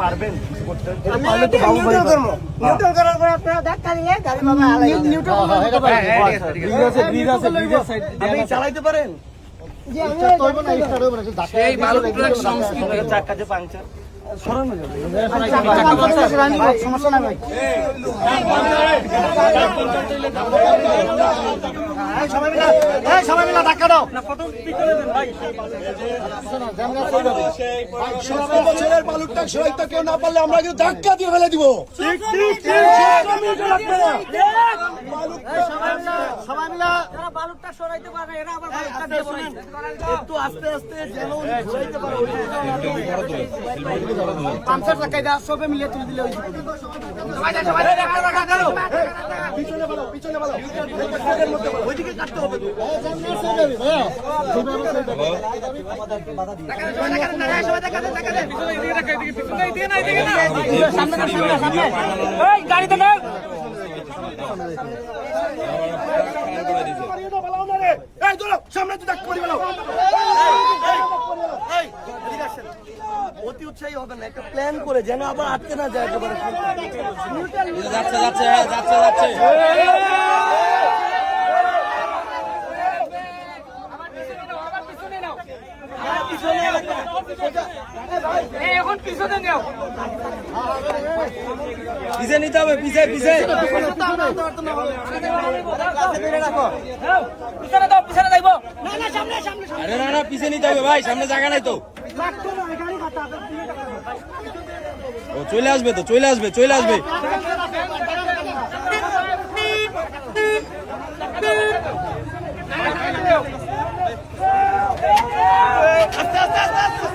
পারবেন করতে? নিউট্রাল করার পরে আপনারা ধাক্কা দিলে গাড়ি বাবা নিউট্রাল করতে পারবেন। আপনি চালাইতে পারেন? জি আমি সেই বালক ট্রাক সংস্কৃতি চাকা যে পাংচার সরানো যাবে। সমস্যা নাই ভাই। সবাই মিলে ধাক্কা দাও। বছরের বালুরটা সহায়তা কেউ না পারলে আমরা কিন্তু ধাক্কা দিয়ে ফেলে দিব। সবাই মিলে যারা বালুটা সরাইতে পারে এরা আবার বালুটা দিয়ে বলেন। একটু আস্তে আস্তে যেন ঘুরাইতে পারে। পাঁচশো টাকায় যা সবে মিলে তুলে দিলে ওই পিছনে বলো, পিছনে বলো। ওইদিকে কাটতে হবে তো। গাড়িতে না সামনে তো ধাক্কা মারি বেলাও। অতি উৎসাহী হবে না, একটা প্ল্যান করে যেন আবার আটকে না যায় একেবারে। যাচ্ছে যাচ্ছে যাচ্ছে যাচ্ছে এখন পিছনে নেও পিছে নিতে হবে, পিছে পিছে পিছনে দাও পিছনে যাইবো না না সামনে সামনে আরে না না পিছে নিতে হবে ভাই, সামনে জায়গা নাই তো। ও চলে আসবে তো, চলে আসবে চলে আসবে। আস্তে আস্তে আস্তে আস্তে